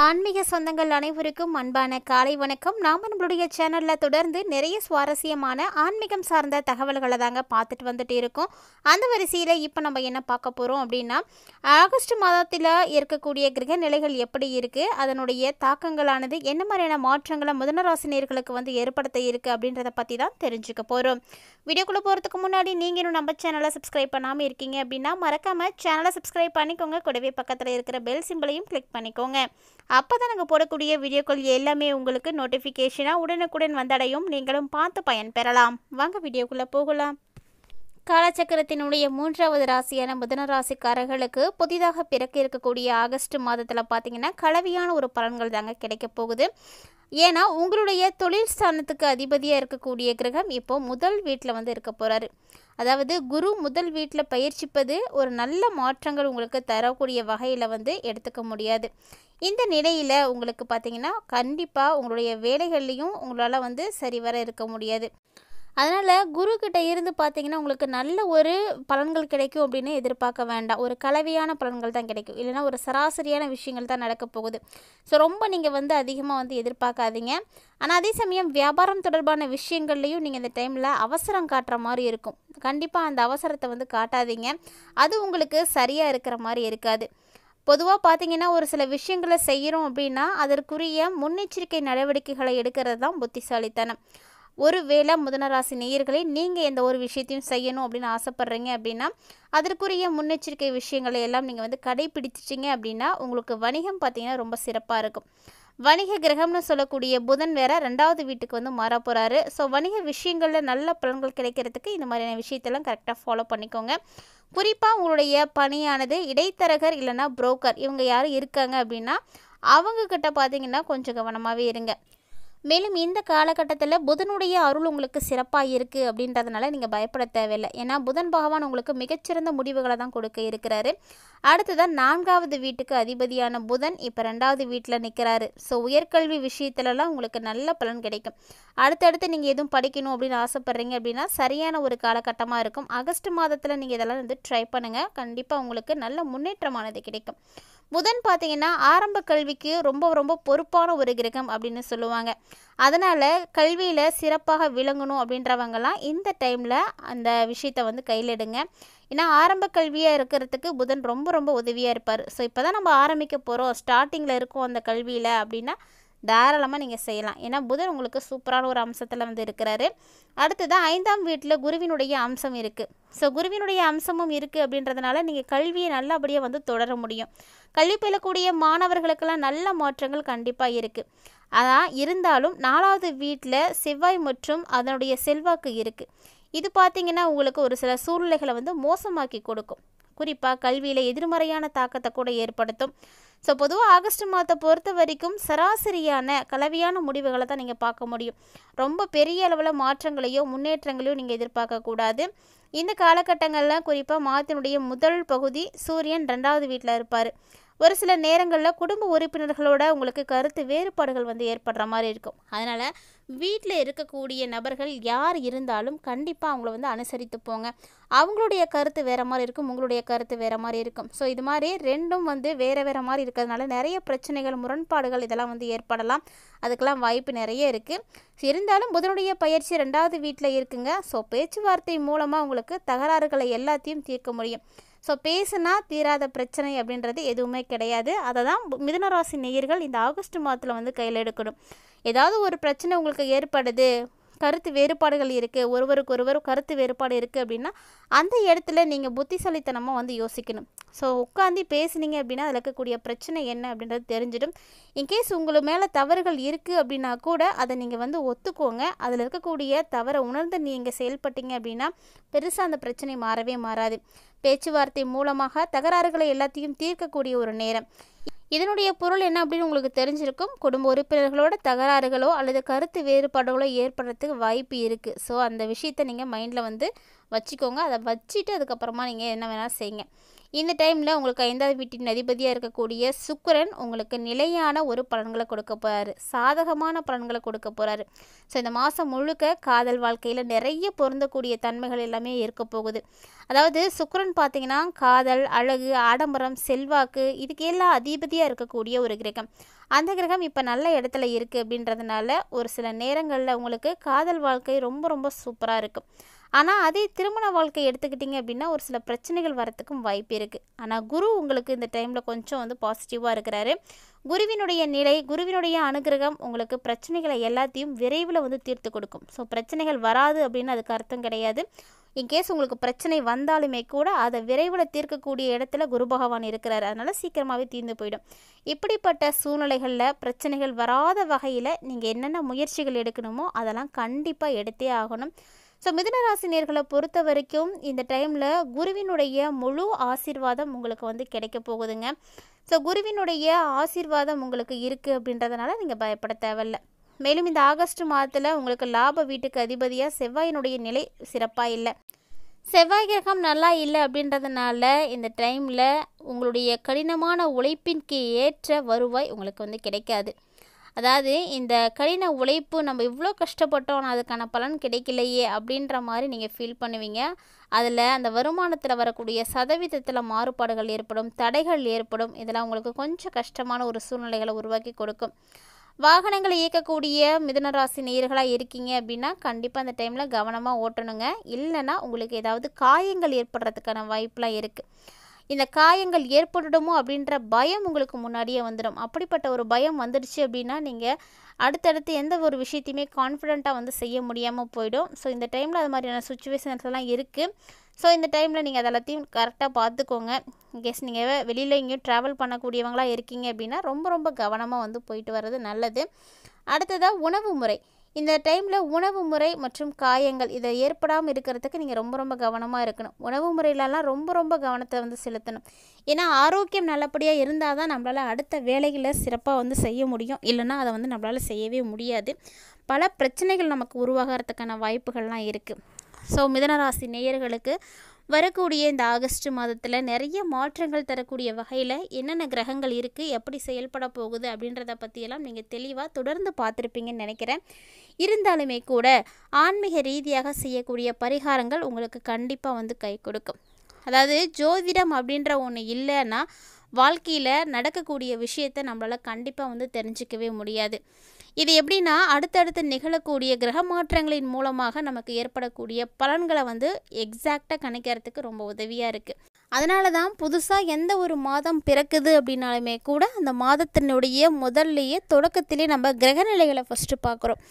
ஆன்மீக சொந்தங்கள் அனைவருக்கும் அன்பான காலை வணக்கம். நாம் நம்மளுடைய சேனலில் தொடர்ந்து நிறைய சுவாரஸ்யமான ஆன்மீகம் சார்ந்த தகவல்களை தாங்க பார்த்துட்டு வந்துட்டு இருக்கோம். அந்த வரிசையில் இப்போ நம்ம என்ன பார்க்க போகிறோம் அப்படின்னா, ஆகஸ்ட் மாதத்தில் இருக்கக்கூடிய கிரக நிலைகள் எப்படி இருக்குது, அதனுடைய தாக்கங்களானது என்ன மாதிரியான மாற்றங்களை மிதுனராசினியர்களுக்கு வந்து ஏற்படுத்த இருக்குது அப்படின்றத பற்றி தான் தெரிஞ்சுக்க போகிறோம். வீடியோக்குள்ளே போகிறதுக்கு முன்னாடி நீங்கள் இன்னும் நம்ம சேனலை சப்ஸ்கிரைப் பண்ணாமல் இருக்கீங்க அப்படின்னா மறக்காமல் சேனலை சப்ஸ்கிரைப் பண்ணிக்கோங்க. கூடவே பக்கத்தில் இருக்கிற பெல் சிம்பிளையும் கிளிக் பண்ணிக்கோங்க. அப்போ தான் நாங்கள் போடக்கூடிய வீடியோக்கள் எல்லாமே உங்களுக்கு நோட்டிஃபிகேஷனாக உடனுக்குடன் வந்தடையும். நீங்களும் பார்த்து பயன்பெறலாம். வாங்க வீடியோக்குள்ளே போகலாம். காலச்சக்கரத்தினுடைய 3வது ராசியான மிதுன ராசிக்காரர்களுக்கு புதிதாக பிறக்க இருக்கக்கூடிய ஆகஸ்ட் மாதத்தில் பார்த்தீங்கன்னா கலவையான ஒரு பலன்கள் தாங்க கிடைக்க போகுது. ஏன்னா உங்களுடைய தொழில் ஸ்தானத்துக்கு அதிபதியாக இருக்கக்கூடிய கிரகம் இப்போ முதல் வீட்டில் வந்து இருக்க போகிறாரு. அதாவது குரு முதல் வீட்டில் பயிற்சிப்பது ஒரு நல்ல மாற்றங்கள் உங்களுக்கு தரக்கூடிய வகையில் வந்து எடுத்துக்க முடியாது. இந்த நிலையில் உங்களுக்கு பார்த்தீங்கன்னா கண்டிப்பாக உங்களுடைய வேலைகள்லையும் உங்களால் வந்து சரிவர இருக்க முடியாது. அதனால் குருக்கிட்ட இருந்து பார்த்தீங்கன்னா உங்களுக்கு நல்ல ஒரு பலன்கள் கிடைக்கும் அப்படின்னு எதிர்பார்க்க வேண்டாம். ஒரு கலவையான பலன்கள் தான் கிடைக்கும், இல்லைனா ஒரு சராசரியான விஷயங்கள் தான் நடக்க போகுது. ஸோ ரொம்ப நீங்கள் வந்து அதிகமாக வந்து எதிர்பார்க்காதீங்க. ஆனால் அதே சமயம் வியாபாரம் தொடர்பான விஷயங்கள்லையும் நீங்கள் இந்த டைமில் அவசரம் காட்டுற மாதிரி இருக்கும். கண்டிப்பாக அந்த அவசரத்தை வந்து காட்டாதீங்க. அது உங்களுக்கு சரியாக இருக்கிற மாதிரி இருக்காது. பொதுவாக பார்த்தீங்கன்னா ஒரு சில விஷயங்களை செய்கிறோம் அப்படின்னா அதற்குரிய முன்னெச்சரிக்கை நடவடிக்கைகளை எடுக்கிறது தான் புத்திசாலித்தனம். ஒருவேளை மிதுனராசி நேயர்களை நீங்கள் எந்த ஒரு விஷயத்தையும் செய்யணும் அப்படின்னு ஆசைப்பட்றீங்க அப்படின்னா அதற்குரிய முன்னெச்சரிக்கை விஷயங்களை எல்லாம் நீங்கள் வந்து கடைபிடிச்சிட்டிங்க அப்படின்னா உங்களுக்கு வணிகம் பார்த்தீங்கன்னா ரொம்ப சிறப்பாக இருக்கும். வணிக கிரகம்னு சொல்லக்கூடிய புதன் வேற 2வது வீட்டுக்கு வந்து மாற போகிறாரு. ஸோ வணிக விஷயங்களில் நல்ல பலன்கள் கிடைக்கிறதுக்கு இந்த மாதிரியான விஷயத்தெல்லாம் கரெக்டாக ஃபாலோ பண்ணிக்கோங்க. குறிப்பாக உங்களுடைய பணியானது இடைத்தரகர் இல்லைனா புரோக்கர் இவங்க யாரும் இருக்காங்க அப்படின்னா அவங்கக்கிட்ட பார்த்தீங்கன்னா கொஞ்சம் கவனமாகவே இருங்க. மேலும் இந்த காலகட்டத்தில் புதனுடைய அருள் உங்களுக்கு சிறப்பாக இருக்குது அப்படின்றதுனால நீங்கள் பயப்பட தேவையில்லை. ஏன்னா புதன் பகவான் உங்களுக்கு மிகச்சிறந்த முடிவுகளை தான் கொடுக்க இருக்கிறாரு. அடுத்ததான் 4வது வீட்டுக்கு அதிபதியான புதன் இப்போ 2வது வீட்டில் நிற்கிறாரு. ஸோ உயர்கல்வி விஷயத்துலலாம் உங்களுக்கு நல்ல பலன் கிடைக்கும். அடுத்தடுத்து நீங்கள் எதுவும் படிக்கணும் அப்படின்னு ஆசைப்பட்றீங்க அப்படின்னா சரியான ஒரு காலகட்டமாக இருக்கும். ஆகஸ்ட் மாதத்தில் நீங்கள் இதெல்லாம் வந்து ட்ரை பண்ணுங்கள். கண்டிப்பாக உங்களுக்கு நல்ல முன்னேற்றமானது கிடைக்கும். புதன் பார்த்தீங்கன்னா ஆரம்ப கல்விக்கு ரொம்ப ரொம்ப பொறுப்பான ஒரு கிரகம் அப்படின்னு சொல்லுவாங்க. அதனால் கல்வியில் சிறப்பாக விளங்கணும் அப்படின்றவங்கலாம் இந்த டைமில் அந்த விஷயத்தை வந்து கையில் எடுங்க. ஏன்னா ஆரம்ப கல்வியாக இருக்கிறதுக்கு புதன் ரொம்ப ரொம்ப உதவியாக இருப்பார். ஸோ இப்போ தான் நம்ம ஆரம்பிக்க போகிறோம், ஸ்டார்டிங்கில் இருக்கோம் அந்த கல்வியில் அப்படின்னா தாராளமாக நீங்கள் செய்யலாம். ஏன்னா புதன் உங்களுக்கு சூப்பரான ஒரு அம்சத்தில் வந்து இருக்கிறாரு. அடுத்ததான் 5ஆம் வீட்டில் குருவினுடைய அம்சம் இருக்குது. ஸோ குருவினுடைய அம்சமும் இருக்குது அப்படின்றதுனால நீங்கள் கல்வியை நல்லபடியாக வந்து தொடர முடியும். கல்வி பயிலக்கூடிய மாணவர்களுக்கெல்லாம் நல்ல மாற்றங்கள் கண்டிப்பாக இருக்குது. அதான் இருந்தாலும் 4வது வீட்டில் செவ்வாய் மற்றும் அதனுடைய செல்வாக்கு இருக்குது. இது பார்த்திங்கன்னா உங்களுக்கு ஒரு சில சூழ்நிலைகளை வந்து மோசமாக்கி கொடுக்கும். குறிப்பாக கல்வியில் எதிர்மறையான தாக்கத்தை கூட ஏற்படுத்தும். ஸோ பொதுவாக ஆகஸ்ட் மாதத்தை பொறுத்த வரைக்கும் சராசரியான கலவையான முடிவுகளை தான் நீங்கள் பார்க்க முடியும். ரொம்ப பெரிய அளவில் மாற்றங்களையோ முன்னேற்றங்களையோ நீங்கள் எதிர்பார்க்கக்கூடாது. இந்த காலகட்டங்களில் குறிப்பாக மாதத்தினுடைய முதல் பகுதி சூரியன் 2வது வீட்டில் இருப்பார். ஒரு சில நேரங்களில் குடும்ப உறுப்பினர்களோட உங்களுக்கு கருத்து வேறுபாடுகள் வந்து ஏற்படுற மாதிரி இருக்கும். அதனால் வீட்டில் இருக்கக்கூடிய நபர்கள் யார் இருந்தாலும் கண்டிப்பாக அவங்கள வந்து அனுசரித்து போங்க. அவங்களுடைய கருத்து வேறு மாதிரி இருக்கும், உங்களுடைய கருத்து வேறு மாதிரி இருக்கும். ஸோ இது மாதிரி ரெண்டும் வந்து வேறு வேறு மாதிரி இருக்கிறதுனால நிறைய பிரச்சனைகள் முரண்பாடுகள் இதெல்லாம் வந்து ஏற்படலாம். அதுக்கெல்லாம் வாய்ப்பு நிறைய இருக்குது. இருந்தாலும் புதனுடைய பயிற்சி 2வது வீட்டில் இருக்குங்க. ஸோ பேச்சுவார்த்தை மூலமாக உங்களுக்கு தகராறுகளை எல்லாத்தையும் தீர்க்க முடியும். ஸோ பேசுனா தீராத பிரச்சனை அப்படின்றது எதுவுமே கிடையாது. அதை தான் மிதுனராசி நேயர்கள் இந்த ஆகஸ்ட் மாதத்தில் வந்து கையில் எடுக்கணும். ஏதாவது ஒரு பிரச்சனை உங்களுக்கு ஏற்படுது, கருத்து வேறுபாடுகள் இருக்குது, ஒருவருக்கு ஒருவர் கருத்து வேறுபாடு இருக்குது அப்படின்னா அந்த இடத்துல நீங்கள் புத்திசாலித்தனமாக வந்து யோசிக்கணும். ஸோ உட்காந்து பேசுனீங்க அப்படின்னா அதில் இருக்கக்கூடிய பிரச்சனை என்ன அப்படின்றது தெரிஞ்சிடும். இன்கேஸ் உங்களுக்கு மேலே தவறுகள் இருக்குது அப்படின்னா கூட அதை நீங்கள் வந்து ஒத்துக்கோங்க. அதில் இருக்கக்கூடிய தவறை உணர்ந்து நீங்கள் செயல்பட்டீங்க அப்படின்னா பெருசாக அந்த பிரச்சனை மாறவே மாறாது. பேச்சுவார்த்தை மூலமாக தகராறுகளை எல்லாத்தையும் தீர்க்கக்கூடிய ஒரு நேரம். இதனுடைய பொருள் என்ன அப்படின்னு உங்களுக்கு தெரிஞ்சிருக்கும். குடும்ப உறுப்பினர்களோட தகராறுகளோ அல்லது கருத்து வேறுபாடுகளோ ஏற்படுறதுக்கு வாய்ப்பு இருக்குது. ஸோ அந்த விஷயத்தை நீங்கள் மைண்டில் வந்து வச்சுக்கோங்க. அதை வச்சுட்டு அதுக்கப்புறமா நீங்கள் என்ன வேணால் செய்யுங்க. இந்த டைமில் உங்களுக்கு 5வது வீட்டின் அதிபதியாக இருக்கக்கூடிய சுக்கிரன் உங்களுக்கு நிலையான ஒரு பலன்களை கொடுக்க போகிறாரு, சாதகமான பலன்களை கொடுக்க போகிறாரு. ஸோ இந்த மாதம் முழுக்க காதல் வாழ்க்கையில் நிறைய பொருந்தக்கூடிய தன்மைகள் எல்லாமே இருக்க போகுது. அதாவது சுக்கிரன் பார்த்திங்கன்னா காதல், அழகு, ஆடம்பரம், செல்வாக்கு இதுக்கு எல்லாம் அதிபதியாக இருக்கக்கூடிய ஒரு கிரகம். அந்த கிரகம் இப்போ நல்ல இடத்துல இருக்குது அப்படின்றதுனால ஒரு சில நேரங்களில் உங்களுக்கு காதல் வாழ்க்கை ரொம்ப ரொம்ப சூப்பராக இருக்கும். ஆனால் அதே திருமண வாழ்க்கை எடுத்துக்கிட்டிங்க அப்படின்னா ஒரு சில பிரச்சனைகள் வரத்துக்கும் வாய்ப்பு இருக்குது. ஆனால் குரு உங்களுக்கு இந்த டைமில் கொஞ்சம் வந்து பாசிட்டிவாக இருக்கிறாரு. குருவினுடைய நிலை, குருவினுடைய அனுகிரகம் உங்களுக்கு பிரச்சனைகளை எல்லாத்தையும் விரைவில் வந்து தீர்த்து கொடுக்கும். ஸோ பிரச்சனைகள் வராது அப்படின்னு அதுக்கு அர்த்தம் கிடையாது. இன்கேஸ் உங்களுக்கு பிரச்சனை வந்தாலுமே கூட அதை விரைவில் தீர்க்கக்கூடிய இடத்துல குரு பகவான் இருக்கிறார். அதனால் சீக்கிரமாகவே தீர்ந்து போயிடும். இப்படிப்பட்ட சூழ்நிலைகளில் பிரச்சனைகள் வராத வகையில் நீங்கள் என்னென்ன முயற்சிகள் எடுக்கணுமோ அதெல்லாம் கண்டிப்பாக எடுத்தே ஆகணும். ஸோ மிதுன ராசி நேர்களை பொறுத்த வரைக்கும் இந்த டைமில் குருவினுடைய முழு ஆசீர்வாதம் உங்களுக்கு வந்து கிடைக்க போகுதுங்க. ஸோ குருவினுடைய ஆசீர்வாதம் உங்களுக்கு இருக்குது அப்படின்றதுனால நீங்கள் பயப்பட தேவையில்லை. மேலும் இந்த ஆகஸ்ட் மாதத்தில் உங்களுக்கு லாப வீட்டுக்கு அதிபதியாக செவ்வாயினுடைய நிலை சிறப்பாக இல்லை. செவ்வாய் கிரகம் நல்லா இல்லை அப்படின்றதுனால இந்த டைமில் உங்களுடைய கடினமான உழைப்பிற்கு ஏற்ற வருவாய் உங்களுக்கு வந்து கிடைக்காது. அதாவது இந்த கடின உழைப்பு நம்ம இவ்வளோ கஷ்டப்பட்டோம், அதுக்கான பலன் கிடைக்கலையே அப்படின்ற மாதிரி நீங்கள் ஃபீல் பண்ணுவீங்க. அதில் அந்த வருமானத்தில் வரக்கூடிய சதவீதத்தில் மாறுபாடுகள் ஏற்படும், தடைகள் ஏற்படும். இதெல்லாம் உங்களுக்கு கொஞ்சம் கஷ்டமான ஒரு சூழ்நிலைகளை உருவாக்கி கொடுக்கும். வாகனங்களை இயக்கக்கூடிய மிதுனராசி நேயர்களாக இருக்கீங்க அப்படின்னா கண்டிப்பாக அந்த டைமில் கவனமாக ஓட்டணுங்க. இல்லைன்னா உங்களுக்கு ஏதாவது காயங்கள் ஏற்படுறதுக்கான வாய்ப்பெலாம் இருக்குது. இந்த காயங்கள் ஏற்பட்டுடுமோ அப்படின்ற பயம் உங்களுக்கு முன்னாடியே வந்துடும். அப்படிப்பட்ட ஒரு பயம் வந்துடுச்சு அப்படின்னா நீங்கள் அடுத்தடுத்து எந்த ஒரு விஷயத்தையுமே கான்ஃபிடெண்ட்டாக வந்து செய்ய முடியாமல் போயிடும். ஸோ இந்த டைமில் அது மாதிரியான சுச்சுவேஷன்ஸ் எல்லாம் இருக்குது. ஸோ இந்த டைமில் நீங்கள் அதெல்லாத்தையும் கரெக்டாக பார்த்துக்கோங்க. இன்கேஸ் நீங்கள் வெளியில் எங்கேயும் ட்ராவல் பண்ணக்கூடியவங்களாக இருக்கீங்க அப்படின்னா ரொம்ப ரொம்ப கவனமாக வந்து போயிட்டு வர்றது நல்லது. அடுத்ததாக உணவு முறை. இந்த டைமில் உணவு முறை மற்றும் காயங்கள் இதை ஏற்படாமல் இருக்கிறதுக்கு நீங்கள் ரொம்ப ரொம்ப கவனமாக இருக்கணும். உணவு முறையிலலாம் ரொம்ப ரொம்ப கவனத்தை வந்து செலுத்தணும். ஏன்னா ஆரோக்கியம் நல்லபடியாக இருந்தால் தான் நம்மளால் அடுத்த வேலைகளை சிறப்பாக வந்து செய்ய முடியும். இல்லைன்னா அதை வந்து நம்மளால் செய்யவே முடியாது. பல பிரச்சனைகள் நமக்கு உருவாகிறதுக்கான வாய்ப்புகள்லாம் இருக்குது. ஸோ மிதுனராசி நேயர்களுக்கு வரக்கூடிய இந்த ஆகஸ்ட் மாதத்தில் நிறைய மாற்றங்கள் தரக்கூடிய வகையில் என்னென்ன கிரகங்கள் இருக்குது, எப்படி செயல்பட போகுது அப்படின்றத பற்றியெல்லாம் நீங்கள் தெளிவாக தொடர்ந்து பார்த்துருப்பீங்கன்னு நினைக்கிறேன். இருந்தாலுமே கூட ஆன்மீக ரீதியாக செய்யக்கூடிய பரிகாரங்கள் உங்களுக்கு கண்டிப்பாக வந்து கை கொடுக்கும். அதாவது ஜோதிடம் அப்படின்ற ஒன்று இல்லைன்னா வாழ்க்கையில் நடக்கக்கூடிய விஷயத்தை நம்மளால் கண்டிப்பாக வந்து தெரிஞ்சிக்கவே முடியாது. இது எப்படின்னா அடுத்தடுத்து நிகழக்கூடிய கிரக மாற்றங்களின் மூலமாக நமக்கு ஏற்படக்கூடிய பலன்களை வந்து எக்ஸாக்டாக கணிக்கிறதுக்கு ரொம்ப உதவியாக இருக்குது. அதனால தான் புதுசாக எந்த ஒரு மாதம் பிறக்குது அப்படின்னாலுமே கூட அந்த மாதத்தினுடைய முதல்லையே தொடக்கத்திலே நம்ம கிரகநிலைகளை ஃபஸ்ட்டு பார்க்குறோம்.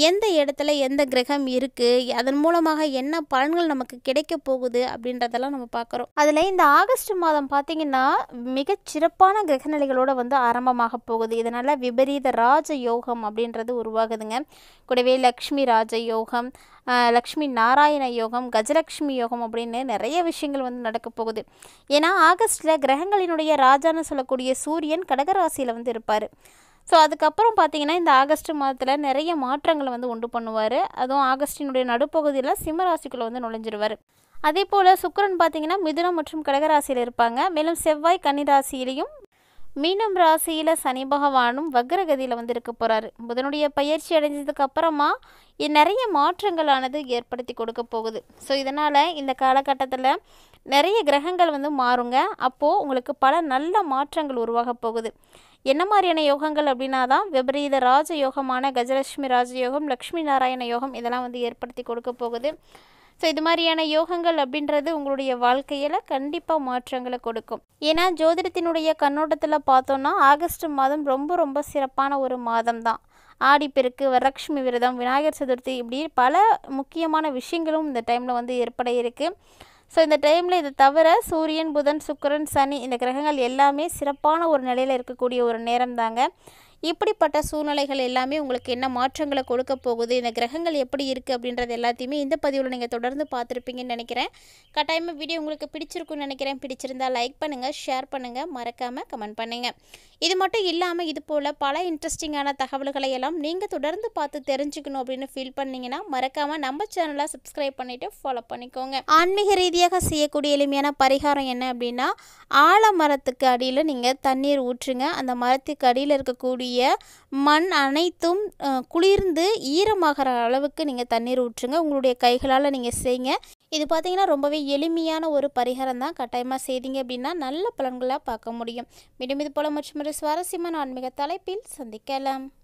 எந்த இடத்துல எந்த கிரகம் இருக்குது, அதன் மூலமாக என்ன பலன்கள் நமக்கு கிடைக்க போகுது அப்படின்றதெல்லாம் நம்ம பார்க்குறோம். அதில் இந்த ஆகஸ்ட் மாதம் பார்த்திங்கன்னா மிகச்சிறப்பான கிரகநிலைகளோடு வந்து ஆரம்பமாக போகுது. இதனால் விபரீத ராஜ யோகம் அப்படின்றது உருவாகுதுங்க. கூடவே லக்ஷ்மி ராஜ யோகம், லக்ஷ்மி நாராயண யோகம், கஜலக்ஷ்மி யோகம் அப்படின்னு நிறைய விஷயங்கள் வந்து நடக்க போகுது. ஏன்னா ஆகஸ்ட்டில் கிரகங்களினுடைய ராஜான்னு சொல்லக்கூடிய சூரியன் கடகராசியில் வந்து இருப்பார். ஸோ அதுக்கப்புறம் பார்த்திங்கன்னா இந்த ஆகஸ்ட் மாதத்தில் நிறைய மாற்றங்களை வந்து உண்டு பண்ணுவார். அதுவும் ஆகஸ்டினுடைய நடுப்பகுதியில் சிம்மராசிக்குள்ளே வந்து நுழைஞ்சிருவார். அதே போல் சுக்கிரன் பார்த்திங்கன்னா மிதுனம் மற்றும் கடகராசியில் இருப்பாங்க. மேலும் செவ்வாய் கன்னிராசியிலையும் மீனம் ராசியில் சனி பகவானும் வக்ரகதியில் வந்து இருக்க போகிறாரு. புதனுடைய பயிற்சி அடைஞ்சதுக்கு அப்புறமா நிறைய மாற்றங்களானது ஏற்படுத்தி கொடுக்க போகுது. ஸோ இதனால் இந்த காலகட்டத்தில் நிறைய கிரகங்கள் வந்து மாறுங்க. அப்போது உங்களுக்கு பல நல்ல மாற்றங்கள் உருவாக போகுது. என்ன மாதிரியான யோகங்கள் அப்படின்னா தான் விபரீத ராஜ யோகமான கஜலட்சுமி ராஜயோகம், லக்ஷ்மி நாராயண யோகம் இதெல்லாம் வந்து ஏற்படுத்தி கொடுக்க போகுது. ஸோ இது மாதிரியான யோகங்கள் அப்படின்றது உங்களுடைய வாழ்க்கையில் கண்டிப்பாக மாற்றங்களை கொடுக்கும். ஏன்னா ஜோதிடத்தினுடைய கண்ணோட்டத்தில் பார்த்தோன்னா ஆகஸ்ட் மாதம் ரொம்ப ரொம்ப சிறப்பான ஒரு மாதம் தான். ஆடிப்பெருக்கு, வரலட்சுமி விரதம், விநாயகர் சதுர்த்தி இப்படி பல முக்கியமான விஷயங்களும் இந்த டைமில் வந்து ஏற்பட இருக்குது. ஸோ இந்த டைமில் இதை தவிர சூரியன், புதன், சுக்கிரன், சனி இந்த கிரகங்கள் எல்லாமே சிறப்பான ஒரு நிலையில் இருக்கக்கூடிய ஒரு நேரம் தாங்க. இப்படிப்பட்ட சூழ்நிலைகள் எல்லாமே உங்களுக்கு என்ன மாற்றங்களை கொடுக்க போகுது, இந்த கிரகங்கள் எப்படி இருக்குது அப்படின்றது எல்லாத்தையுமே இந்த பதிவில் நீங்கள் தொடர்ந்து பார்த்துருப்பீங்கன்னு நினைக்கிறேன். கட்டாயமாக வீடியோ உங்களுக்கு பிடிச்சிருக்குன்னு நினைக்கிறேன். பிடிச்சிருந்தால் லைக் பண்ணுங்கள், ஷேர் பண்ணுங்கள், மறக்காமல் கமெண்ட் பண்ணுங்கள். இது மட்டும் இல்லாமல் இது போல் பல இன்ட்ரெஸ்டிங்கான தகவல்களை எல்லாம் நீங்கள் தொடர்ந்து பார்த்து தெரிஞ்சுக்கணும் அப்படின்னு ஃபீல் பண்ணிங்கன்னா மறக்காமல் நம்ம சேனலை சப்ஸ்கிரைப் பண்ணிவிட்டு ஃபாலோ பண்ணிக்கோங்க. ஆன்மீக ரீதியாக செய்யக்கூடிய எளிமையான பரிகாரம் என்ன அப்படின்னா, ஆலமரத்துக்கு அடியில் நீங்கள் தண்ணீர் ஊற்றுங்க. அந்த மரத்துக்கு அடியில் இருக்கக்கூடிய மண் அனைத்தும் குளிர்ந்து ஈரமாகிற அளவுக்கு நீங்கள் தண்ணீர் ஊற்றுங்க. உங்களுடைய கைகளால் நீங்கள் செய்யுங்க. இது பார்த்திங்கன்னா ரொம்பவே எளிமையான ஒரு பரிகாரம் தான். கட்டாயமாக செய்தீங்க அப்படின்னா நல்ல பலன்களாக பார்க்க முடியும். மீண்டும் இது போல் மற்றும் ஒரு சுவாரஸ்யமான ஆன்மீக தலைப்பில் சந்திக்கலாம்.